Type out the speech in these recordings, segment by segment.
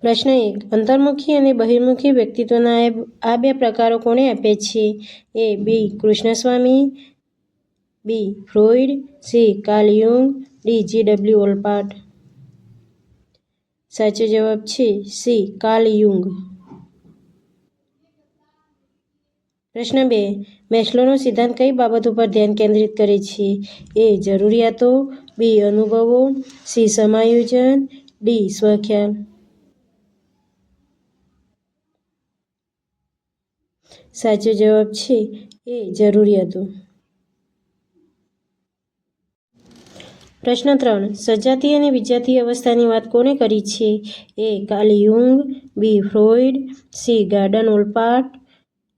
પ્રશ્ન 1. અંતર્મુખી અને બહિર્મુખી વ્યક્તિત્વના આ બે પ્રકારો કોણે આપે છે? A. B. Krishnaswamy, B. Freud, C. Carl Jung, D. G.W. Allport. સાચો જવાબ છે સી. કાર્લ યુંગ. પ્રશ્ન 2. મેસ્લોનો સિદ્ધાંત કઈ બાબતો પર ધ્યાન કેન્દ્રિત કરે છે? એ. જરૂરિયાતો, બી. અનુભવો, સી. સમાયોજન, ડી. સ્વખ્યાલ. સાચો જવાબ છે એ. જરૂરિયાતો. પ્રશ્ન 3. સજાતીય અને વિજાતીય અવસ્થાની વાત કોણે કરી છે? A. Carl Jung, B. Freud, C. Gordon Allport,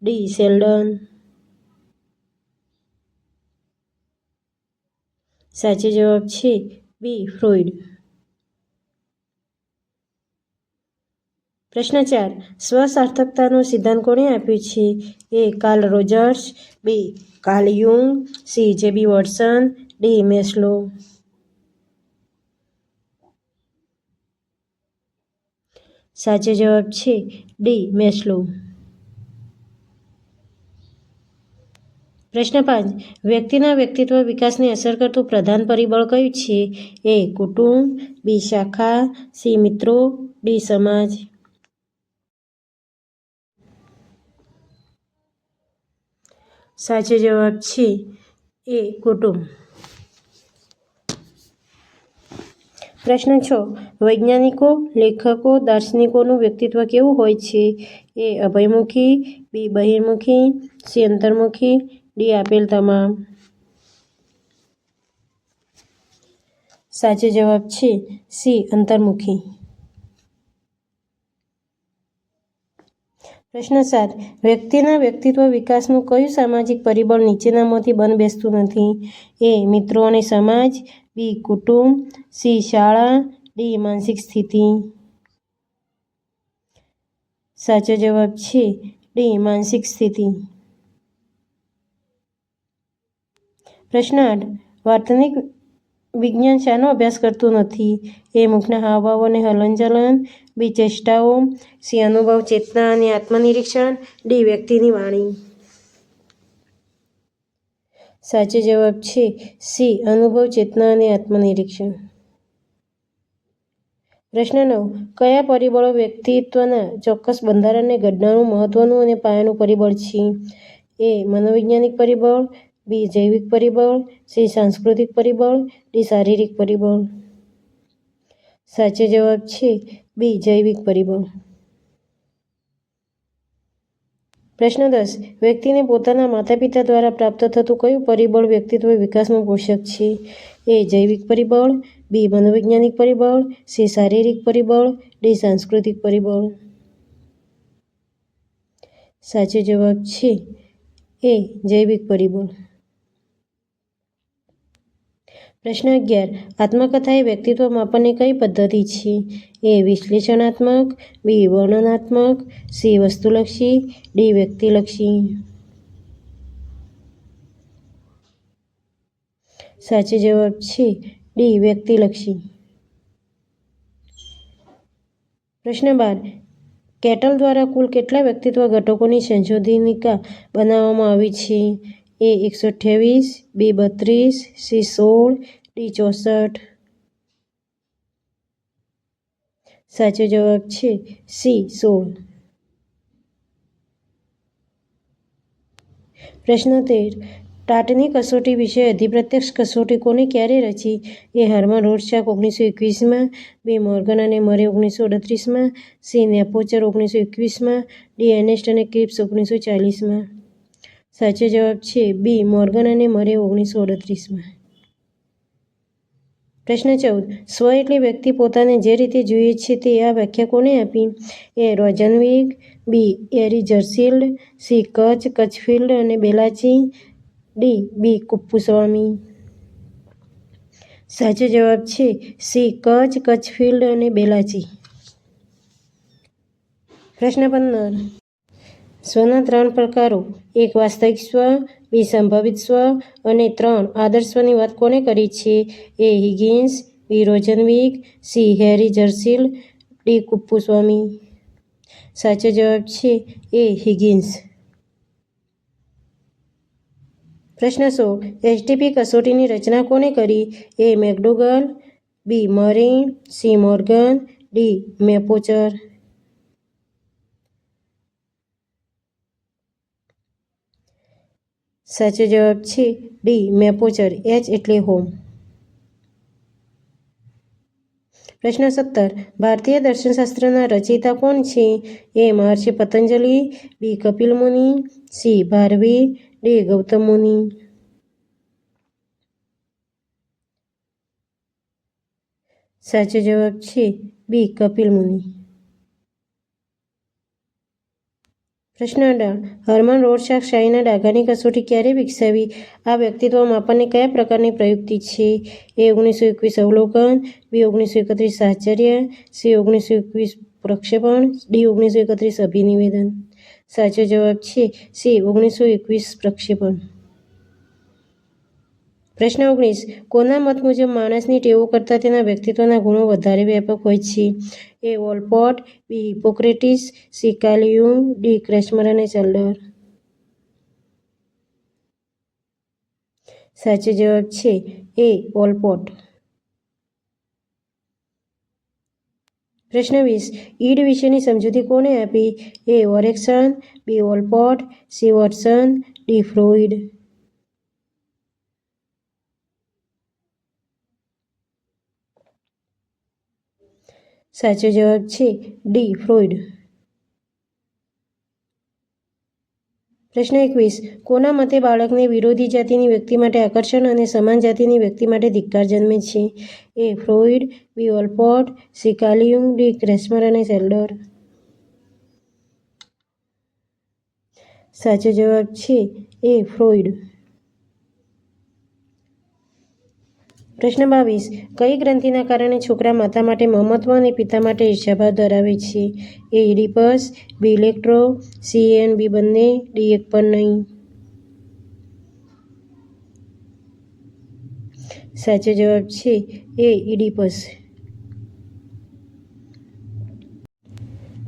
D. Sheldon. સાચો જવાબ છે બી. ફ્રોઈડ. પ્રશ્ન 4. સ્વ-સાર્થકતાનો સિદ્ધાંત કોણે આપ્યો છે? A. Carl Rogers, B. Carl Jung, C. G.B. Watson, D. Maslow. સાચો જવાબ છે ડી. મેસ્લો. પ્રશ્ન 5. વ્યક્તિના વ્યક્તિત્વ વિકાસને અસર કરતું પ્રધાન પરિબળ કયું છે? એ. કુટુંબ, બી. શાખા, સી. મિત્રો, ડી. સમાજ. સાચો જવાબ છે એ. કુટુંબ. પ્રશ્ન 6. વૈજ્ઞાનિકો, લેખકો, દાર્શનિકોનું વ્યક્તિત્વ કેવું હોય છે? એ. અભયમુખી, બી. બહિર્મુખી, સી. અંતર્મુખી, ડી. આપેલ તમામ. સાચો જવાબ છે સી. અંતર્મુખી. પ્રશ્ન 7. વ્યક્તિના વ્યક્તિત્વ વિકાસનું કયું સામાજિક પરિબળ નીચેનામાંથી બંધબેસતું નથી? એ. મિત્રો અને સમાજ, બી. કુટુંબ, સી. શાળા, ડી. માનસિક સ્થિતિ. સાચો જવાબ છે ડી. માનસિક સ્થિતિ. પ્રશ્ન 8. વર્તનિક વિજ્ઞાન શાનો અભ્યાસ કરતું નથી? એ. મુખના હાવભાવ અને હલનચલન, બી. ચેષ્ટાઓ, સી. અનુભવ, ચેતના અને આત્મનિરીક્ષણ, ડી. વ્યક્તિની વાણી. સાચો જવાબ છે સી. અનુભવ, ચેતના અને આત્મનિરીક્ષણ. પ્રશ્ન 9. કયા પરિબળો વ્યક્તિત્વના ચોક્કસ બંધારણને ઘડનારું મહત્વનું અને પાયાનું પરિબળ છે? એ. મનોવૈજ્ઞાનિક પરિબળ, બી. જૈવિક પરિબળ, સી. સાંસ્કૃતિક પરિબળ, ડી. શારીરિક પરિબળ. સાચો જવાબ છે બી. જૈવિક પરિબળ. પ્રશ્ન 10. વ્યક્તિને પોતાના માતા-પિતા દ્વારા પ્રાપ્ત થતું કયું પરિબળ વ્યક્તિત્વ વિકાસમાં પોષક છે? એ. જૈવિક પરિબળ, બી. મનોવૈજ્ઞાનિક પરિબળ, સી. શારીરિક પરિબળ, ડી. સાંસ્કૃતિક પરિબળ. સાચો જવાબ છે એ. જૈવિક પરિબળ. પ્રશ્ન 11. આત્મકથા એ વ્યક્તિત્વ માપનની કઈ પદ્ધતિ છે? એ. વિશ્લેષણાત્મક, બી. વર્ણનાત્મક, સી. વસ્તુલક્ષી, ડી. વ્યક્તિલક્ષી. સાચો જવાબ છે ડી. વ્યક્તિલક્ષી. પ્રશ્ન 12. કેટલ દ્વારા કુલ કેટલા વ્યક્તિત્વ ઘટકોની સંશોધનિકા બનાવવામાં આવી છે? એ. 128, બી. 32, સી. 16, ડી. 64. સાચો જવાબ છે સી. 16. પ્રશ્ન 13. ટાટની કસોટી વિશે અધિપ્રત્યક્ષ કસોટી કોને ક્યારે રચી? એ. હર્મન રોર્સચાક 1921માં, બી. મોર્ગન અને મરે 1938માં, સી. નેપોચર 1921માં, ડી. એર્નેસ્ટ અને ક્રિપ્સ 1940માં. સાચો જવાબ છે બી. મોર્ગન અને મરે 1938માં. પ્રશ્ન 14. સ્વ એટલે વ્યક્તિ પોતાને જે રીતે જુએ છે તે આ વ્યાખ્યા કોણે આપી? એ. રોઝનવિગ, બી. એરી જર્સીલ્ડ, સી. કચફિલ્ડ અને બેલાચી, ડી. બી. કુપ્પુસ્વામી. સાચો જવાબ છે સી. કચફિલ્ડ અને બેલાચી. પ્રશ્ન 15. સ્વના 3 પ્રકારો: 1. વાસ્તવિક સ્વ, 2. સંભવિત સ્વ અને 3. આદર્શ સ્વની વાત કોણે કરી છે? એ. હિગિન્સ, બી. રોઝનવિગ, સી. હેરી જર્સીલ્ડ, ડી કુપ્પુસ્વામી. સાચો જવાબ છે એ હિગિન્સ. પ્રશ્ન 16. એસટીપી કસોટીની રચના કોણે કરી? એ મેકડોગલ, બી મરીન, સી મોર્ગન, ડી મેપોચર. સાચો જવાબ છે ડી મેપોચર. એચ એટલે હોમ. પ્રશ્ન 17. ભારતીય દર્શનશાસ્ત્રના રચયિતા કોણ છે? એ મહર્ષિ પતંજલિ, બી કપિલ મુનિ, સી ભારવી, ડી ગૌતમ મુનિ. સાચો જવાબ છે બી કપિલ મુનિ. પ્રશ્ન 18. હર્મન રોરશાક શાહીના ડાઘાની કસોટી ક્યારે વિકસાવી? આ વ્યક્તિત્વ માપનની કયા પ્રકારની પ્રયુક્તિ છે? એ 1921 અવલોકન, બી 1931 સાહચર્ય, સી 1921 પ્રક્ષેપણ, ડી 1931 અભિનિવેદન. સાચો જવાબ છે સી 1921 પ્રક્ષેપણ. પ્રશ્ન 19. કોના મત મુજબ માણસની ટેવો કરતાં તેના વ્યક્તિત્વના ગુણો વધારે વ્યાપક હોય છે? એ વોલપોટ, બી હિપોક્રેટિસ, સી કાર્લ યુંગ, ડી ક્રેસ્મર અને ચેલ્ડર. સાચો જવાબ છે એ વોલપોટ. પ્રશ્ન 20. ઈડ વિશેની સમજૂતી કોણે આપી? એ ઓરેક્સન, બી વોલપોટ, સી વોટસન, ડી ફ્રોઇડ. સાચો જવાબ છે ડી ફ્રોઇડ. પ્રશ્ન 21. કોના મતે બાળકને વિરોધી જાતિની વ્યક્તિ માટે આકર્ષણ અને સમાન જાતિની વ્યક્તિ માટે ધિક્કાર જન્મે છે? એ ફ્રોઇડ, બી વોલપોટ, સી કાર્લ યુંગ, ડી ક્રેસ્મર અને ચેલ્ડર. સાચો જવાબ છે એ ફ્રોઇડ. પ્રશ્ન 22. કઈ ગ્રંથિના કારણે છોકરા માતા માટે મમત્વ અને પિતા માટે ઈર્ષ્યાભાવ ધરાવે છે? એ ઇડિપસ, બી ઇલેક્ટ્રો, સી એ અને બી બંને, ડી એક પણ નહીં. સાચો જવાબ છે એ ઇડિપસ.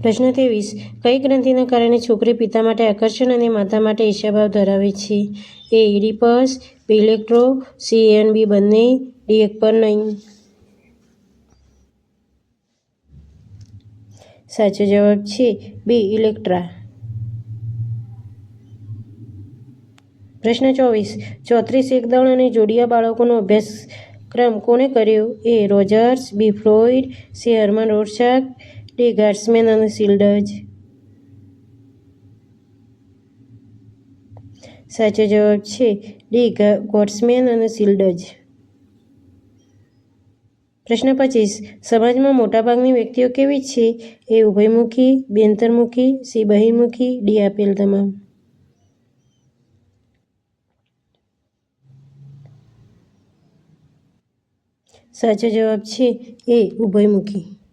પ્રશ્ન 23. કઈ ગ્રંથિના કારણે છોકરી પિતા માટે આકર્ષણ અને માતા માટે ઈર્ષ્યાભાવ ધરાવે છે? એ ઇડિપસ, બી ઇલેક્ટ્રો, સી એ અને બી બંને, ડી એક પણ નહીં. સાચો જવાબ છે બી ઇલેક્ટ્રા. પ્રશ્ન 24. 34 એકદળ અને જોડિયા બાળકોનો અભ્યાસક્રમ કોણે કર્યો? એ રોજર્સ, બી ફ્રોઇડ, સી હર્મન રોરશાક, ડી ગાર્ડસમેન અને શિલ્ડઝ. સાચો જવાબ છે ડી ગાર્ડસમેન અને શિલ્ડઝ. પ્રશ્ન 25. સમાજમાં મોટાભાગની વ્યક્તિઓ કેવી છે? એ ઉભયમુખી, બી અંતર્મુખી, સી બહિર્મુખી, ડી આપેલ તમામ. સાચો જવાબ છે એ ઉભયમુખી.